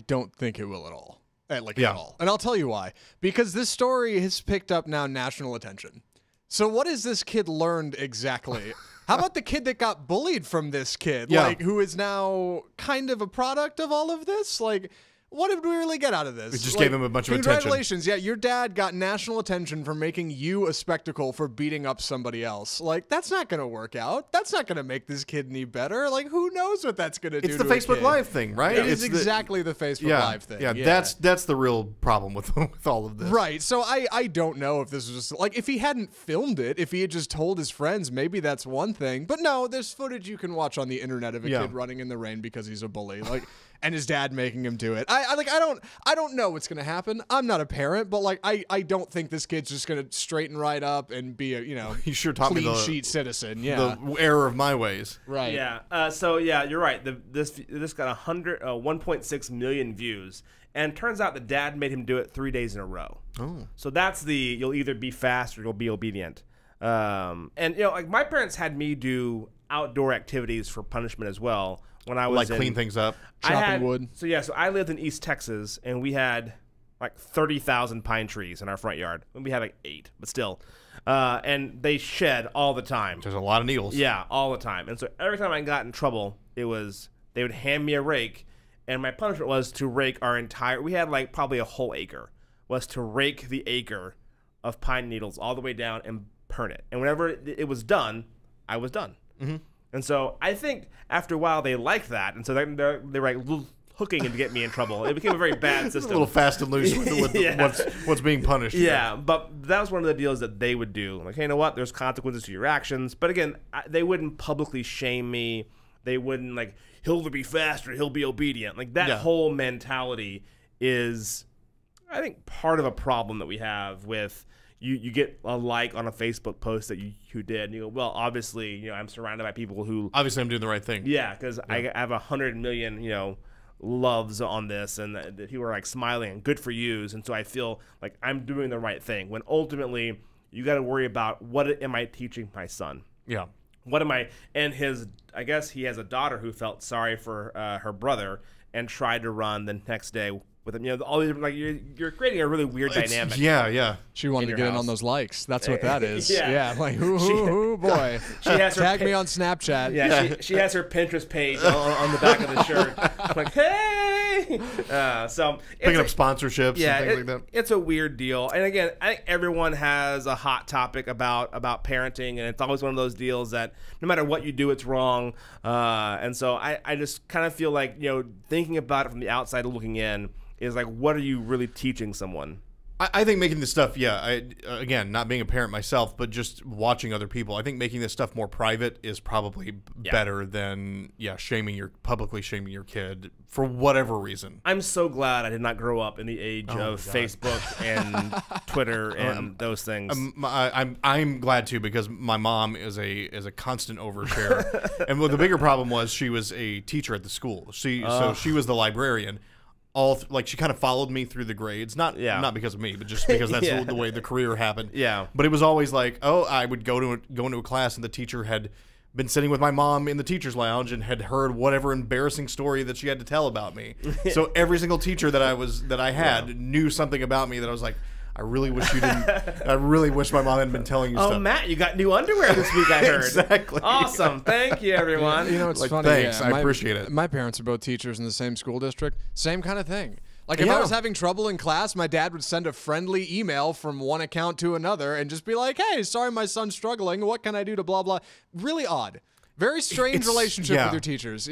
don't think it will at all. At Yeah. all. And I'll tell you why. Because this story has picked up now national attention. So what has this kid learned exactly? How about the kid that got bullied from this kid? Yeah. Like, who is now kind of a product of all of this? Like, what did we really get out of this? We just gave him a bunch of attention. Congratulations. Yeah, your dad got national attention for making you a spectacle for beating up somebody else. Like, that's not going to work out. That's not going to make this kid any better. Like, who knows what that's going to do It's the to a Facebook kid. Live thing, right? It is exactly the Facebook Live thing. Yeah, that's the real problem with all of this. Right. So I don't know if this was just like if he hadn't filmed it, if he had just told his friends, maybe that's one thing. But no, there's footage you can watch on the internet of a kid running in the rain because he's a bully. Like and his dad making him do it. I don't know what's gonna happen. I'm not a parent, but like I don't think this kid's just gonna straighten right up and be a he sure taught clean me sheet citizen. Yeah. The error of my ways. Right. Yeah. So yeah, you're right. This got 1.6 million views, and turns out the dad made him do it 3 days in a row. Oh. So that's you'll either be fast or you'll be obedient. And like my parents had me do outdoor activities for punishment as well when I was clean things up, chopping wood. So I lived in East Texas, and we had like 30,000 pine trees in our front yard. We had like 8, but still. And they shed all the time. There's a lot of needles. Yeah, all the time. And so every time I got in trouble, they would hand me a rake, and my punishment was to rake our entire. We had like probably a whole acre. Was to rake the acre of pine needles all the way down and burn it. And whenever it was done, I was done. Mm-hmm. And so I think after a while they liked that, and so they were like hooking and to get me in trouble. It became a very bad system. A little fast and loose with what's being punished. Yeah, but that was one of the deals that they would do. Like, hey, you know what? There's consequences to your actions. But again, they wouldn't publicly shame me. They wouldn't like, he'll either be fast or he'll be obedient. Like that whole mentality is, I think, part of a problem that we have with you get a like on a Facebook post that you did, and you go, well, obviously, I'm surrounded by people who obviously I'm doing the right thing. Yeah, because I have 100 million, loves on this, and the people are like smiling and good for yous, and so I feel like I'm doing the right thing. When ultimately you got to worry about what am I teaching my son? Yeah. What am I? And I guess he has a daughter who felt sorry for her brother and tried to run the next day with him. All these like you're creating a really weird dynamic. Yeah. She wanted to get in on those likes. That's what that is. Yeah. Like ooh, boy. She has tag me on Snapchat. Yeah, she has her Pinterest page on the back of the shirt. I'm like, hey. So Picking up sponsorships and things like that. It's a weird deal. And again, I think everyone has a hot topic about parenting, and it's always one of those deals that no matter what you do, it's wrong. And so I just kind of feel like, thinking about it from the outside looking in is like, what are you really teaching someone? I think making this stuff, again, not being a parent myself, but just watching other people, I think making this stuff more private is probably better than, publicly shaming your kid for whatever reason. I'm so glad I did not grow up in the age of Facebook and Twitter and those things. I'm glad too, because my mom is a constant overshare. And the bigger problem was she was a teacher at the school. So she was the librarian. She kind of followed me through the grades, not because of me, but just because that's the way the career happened. Yeah. But it was always like, I would go into a class and the teacher had been sitting with my mom in the teacher's lounge and had heard whatever embarrassing story that she had to tell about me. So every single teacher that I had knew something about me that I was like, I really wish you didn't. I really wish my mom hadn't been telling you stuff. Oh, Matt, you got new underwear this week, I heard. Exactly. Awesome. Thank you, everyone. It's funny. Thanks. I appreciate it. My parents are both teachers in the same school district. Same kind of thing. Like, if I was having trouble in class, my dad would send a friendly email from one account to another and just be like, hey, sorry my son's struggling. What can I do to blah, blah. Really odd. Very strange relationship with your teachers.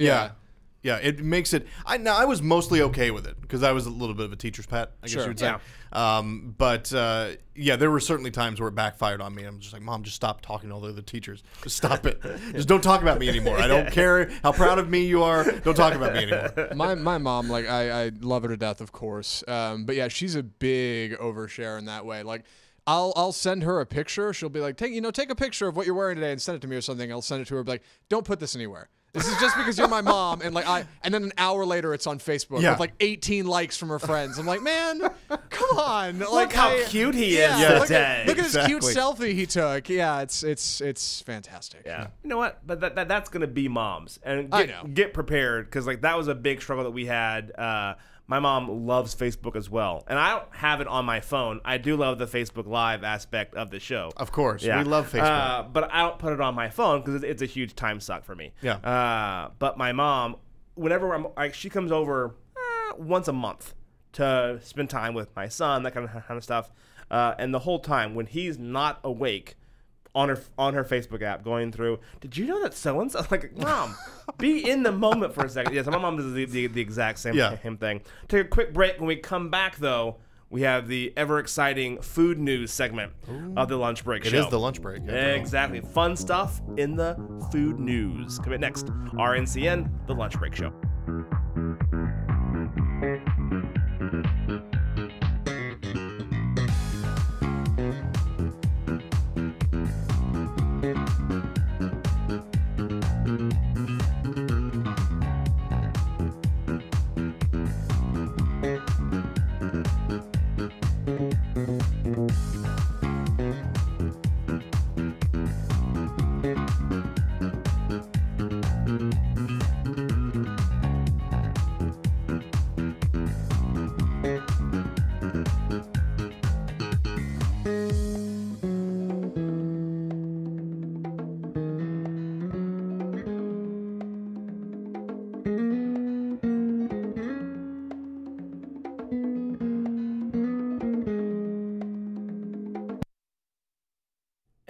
Yeah, it makes it. I was mostly okay with it because I was a little bit of a teacher's pet, I guess you would say. But there were certainly times where it backfired on me. I'm just like, Mom, just stop talking to all the other teachers. Just stop it. Just don't talk about me anymore. I don't care how proud of me you are. Don't talk about me anymore. My mom, like, I love her to death, of course. But yeah, she's a big overshare in that way. Like, I'll send her a picture. She'll be like, take a picture of what you're wearing today and send it to me or something. I'll send it to her, be like, don't put this anywhere. This is just because you're my mom, and and then an hour later it's on Facebook with like 18 likes from her friends. I'm like, man, come on! Look how cute he is today. Look at this cute selfie he took. Yeah, it's fantastic. Yeah, you know what? But that's gonna be moms, and get prepared because that was a big struggle that we had. My mom loves Facebook as well, and I don't have it on my phone. I do love the Facebook Live aspect of the show. Of course, we love Facebook. But I don't put it on my phone because it's a huge time suck for me. Yeah. But my mom, whenever she comes over once a month to spend time with my son, that kind of stuff. And the whole time when he's not awake, on her Facebook app, going through, did you know that so-and-so? Like, Mom, be in the moment for a second. Yeah, so my mom does the exact same thing. Take a quick break. When we come back, though, we have the ever-exciting food news segment of the Lunch Break Show. It is the lunch break. Exactly. Fun stuff in the food news. Coming next, RNCN, the Lunch Break Show.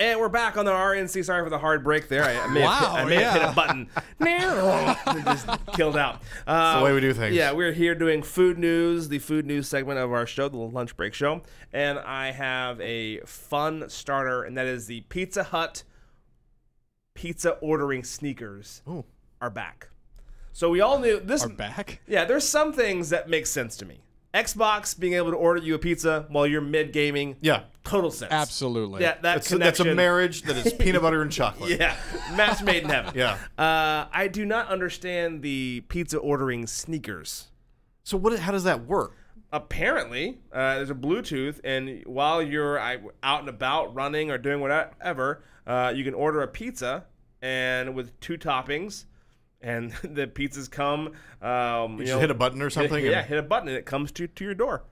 And we're back on the RNC. Sorry for the hard break there. I may have hit a button. It just killed out. That's the way we do things. Yeah, we're here doing food news, the food news segment of our show, the Lunch Break Show. And I have a fun starter, and that is the Pizza Hut pizza ordering sneakers are back. So we all knew this. Are back? Yeah, there's some things that make sense to me. Xbox being able to order you a pizza while you're mid-gaming. Yeah. Total sense. Absolutely. Yeah, that's a marriage that is peanut butter and chocolate. Yeah. Match made in heaven. Yeah. I do not understand the pizza ordering sneakers. So how does that work? Apparently, there's a Bluetooth, and while you're out and about running or doing whatever, you can order a pizza and with 2 toppings. And the pizzas come. You just hit a button or something. Hit a button and it comes to your door.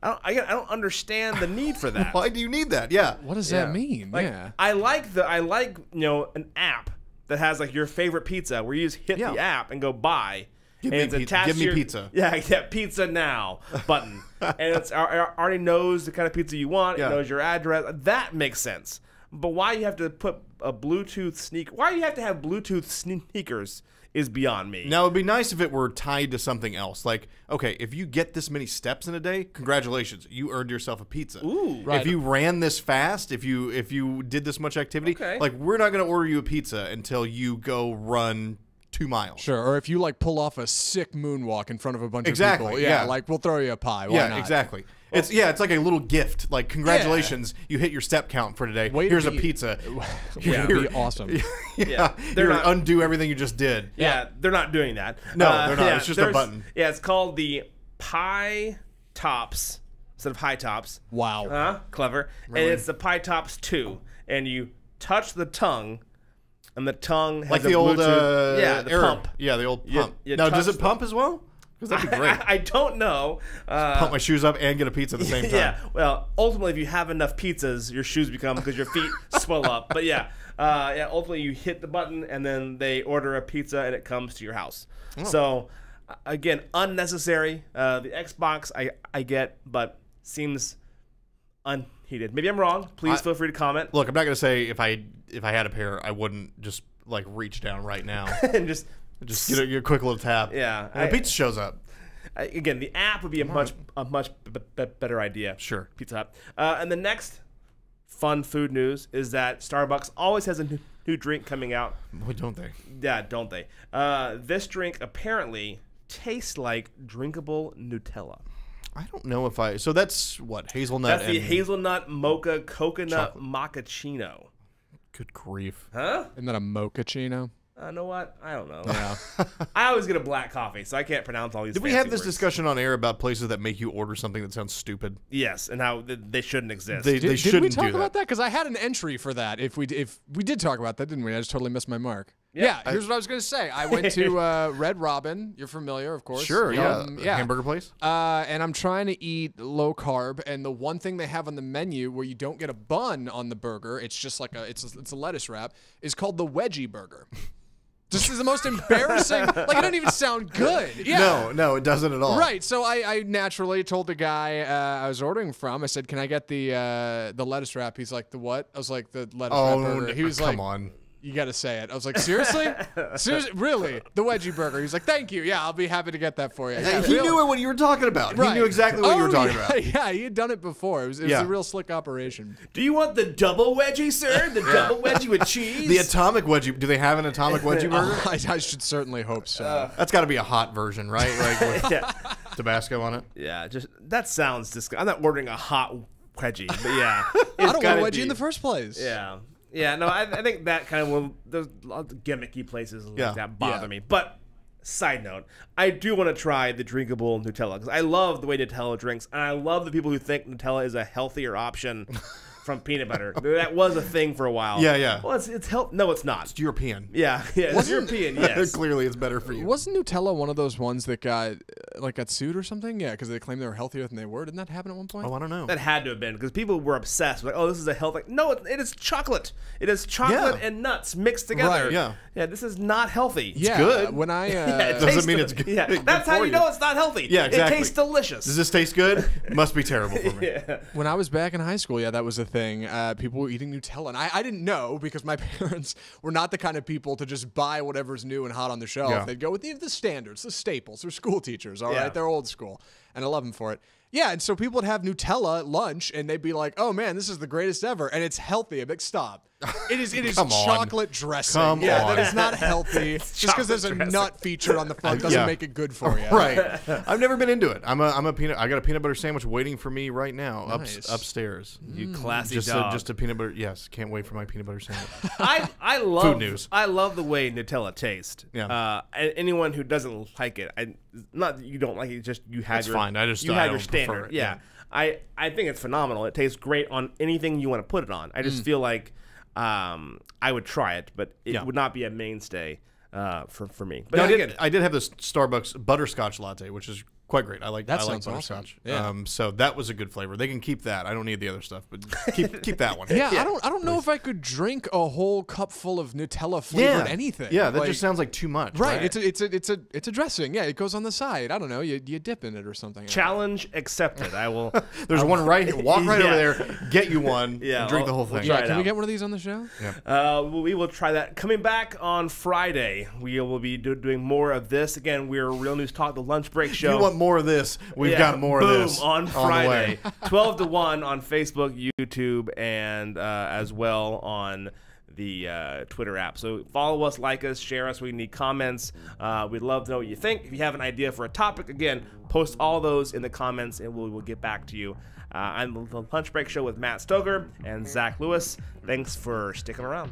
I don't understand the need for that. Why do you need that? Yeah. What does that mean? I like an app that has your favorite pizza where you just hit the app and go buy. Give and me it's pizza. attached Give to me your, pizza. Yeah, pizza now button, and it already knows the kind of pizza you want. Yeah. It knows your address. That makes sense. But why you have to put a Bluetooth why you have to have Bluetooth sneakers is beyond me. Now, it'd be nice if it were tied to something else. Like, okay, if you get this many steps in a day, congratulations, you earned yourself a pizza. Ooh. Right. If you ran this fast, if you did this much activity, Okay. like we're not going to order you a pizza until you go run 2 miles. Sure, or if you like pull off a sick moonwalk in front of a bunch Exactly, of people, yeah. like we'll throw you a pie. Why Yeah, not? exactly. It's like a little gift. Like, congratulations, you hit your step count for today. Way to Here's a be- pizza. That'd be awesome. Yeah, they're you're not- undo everything you just did. Yeah, they're not doing that. No, they're not. Yeah, It's just a there's- button. Yeah, it's called the Pie Tops instead of High Tops. Wow. Clever. And it's the Pie Tops 2. And you touch the tongue, and the tongue has Like a the old Bluetooth, the Air- pump. Yeah, the old pump. you Now, does touch it pump as well? Because that'd be great. I don't know. Pump my shoes up and get a pizza at the same time. Yeah. Well, ultimately, if you have enough pizzas, your shoes become because your feet swell up. But yeah, ultimately you hit the button and then they order a pizza and it comes to your house. So again, unnecessary. The Xbox I get, but seems unheated. Maybe I'm wrong. Please feel free to comment. Look, I'm not gonna say if I had a pair, I wouldn't just like reach down right now. And just Just get a quick little tap. Yeah, And the pizza shows up. Again, the app would be a much better idea. Sure. Pizza Hut. And the next fun food news is that Starbucks always has a new drink coming out. Boy, don't they? Yeah, don't they? This drink apparently tastes like drinkable Nutella. I don't know if I. So that's what hazelnut. That's the and hazelnut mocha coconut Chocolate. macchiato. Good grief. Huh? Isn't that a mochaccino? Know what? I don't know. Yeah. I always get a black coffee, so I can't pronounce all these. Did we fancy have this words. discussion on air about places that make you order something that sounds stupid? Yes, and how they shouldn't exist. They Did shouldn't we talk do about that? Because I had an entry for that. If we did talk about that, didn't we? I just totally missed my mark. Yeah, here's what I was going to say. I went to Red Robin. You're familiar, of course. Sure, yeah. Yeah. Hamburger place? And I'm trying to eat low carb, and the one thing they have on the menu where you don't get a bun on the burger, it's just like it's a lettuce wrap, is called the Wedgie Burger. This is the most embarrassing. Like, it doesn't even sound good. Yeah. No, it doesn't at all. Right. So I naturally told the guy I was ordering from, I said, "Can I get the lettuce wrap?" He's like, "The what?" I was like, "The lettuce wrap burger." He was like, come on. "You got to say it." I was like, "Seriously? Seriously? Really? The Wedgie Burger?" He's like, "Thank you. Yeah, I'll be happy to get that for you." Yeah, He really. knew what you were talking about. Right. He knew exactly what you were talking yeah, about. Yeah, he had done it before. It was Yeah. a real slick operation. Do you want the double wedgie, sir? The double wedgie with cheese? The atomic wedgie. Do they have an atomic wedgie burger? I should certainly hope so. That's got to be a hot version, right? Like with yeah. Tabasco on it. Yeah, just that sounds disgusting. I'm not ordering a hot wedgie, but yeah. I don't want a wedgie in the first place. Yeah. Yeah, no, I think that kind of there's a lot of gimmicky places like Yeah. that bother Yeah. me. But side note, I do want to try the drinkable Nutella because I love the way Nutella drinks, and I love the people who think Nutella is a healthier option from peanut butter. That was a thing for a while. Yeah. Well, it's health. No, it's not. It's European. Yeah, it's European. Yes. Clearly, it's better for you. Wasn't Nutella one of those ones that got sued or something? Yeah, because they claimed they were healthier than they were. Didn't that happen at one point? Oh, I don't know. That had to have been because people were obsessed. Like, oh, this is a health. Like, no, it is chocolate. It is chocolate Yeah. and nuts mixed together. Right, yeah. Yeah, this is not healthy. Yeah, good. when I Yeah, it doesn't tastes mean del- it's good- Yeah, good that's how for you you. know it's not healthy. Yeah, exactly. It tastes delicious. Does this taste good? Must be terrible for me. Yeah. when I was back in high school, yeah, that was a thing. People were eating Nutella, and I didn't know because my parents were not the kind of people to just buy whatever's new and hot on the shelf. Yeah. They'd go with the standards, the staples. They're school teachers, all Yeah. right? They're old school, and I love them for it. Yeah, and so people would have Nutella at lunch, and they'd be like, "Oh man, this is the greatest ever," and it's healthy. I'm like, "Stop! It is Come on. chocolate dressing. Come yeah, on. that is not healthy. Just because there's a chocolate nut featured on the front doesn't Yeah. make it good for you." Right. I've never been into it. I got a peanut butter sandwich waiting for me right now Nice. upstairs. You classy Just dog. just a peanut butter. Yes, can't wait for my peanut butter sandwich. I love Food news. I love the way Nutella tastes. Yeah. And anyone who doesn't like it, not that you don't like it, just you have That's your fine. I you have your don't prefer standard. it, Yeah. yeah. I think it's phenomenal. It tastes great on anything you want to put it on. I just feel like I would try it, but it Yeah. would not be a mainstay for me. But Now, again, I did have this Starbucks butterscotch latte, which is Quite great. I like sounds butterscotch. awesome. Yeah. So that was a good flavor. They can keep that. I don't need the other stuff, but keep that one. Yeah, I don't know if I could drink a whole cup full of Nutella flavored anything. Yeah, that just sounds like too much. Right. It's a dressing. Yeah, it goes on the side. I don't know. You dip in it or something. Challenge accepted. I will. There's one right here. Walk right over there. Get you one. Yeah, and drink the whole thing. try it Can we out. get one of these on the show? Yeah. We will try that. Coming back on Friday, we will be doing more of this. Again, we're Real News Talk, the lunch break show. You want more of this? We've got more boom, of this on the Friday, way. 12 to 1 on Facebook, YouTube, and as well on the Twitter app. So follow us, like us, share us. We need comments. We'd love to know what you think. If you have an idea for a topic, again, post all those in the comments, and we'll get back to you. I'm the Lunch Break Show with Matt Stoker and Zach Lewis. Thanks for sticking around.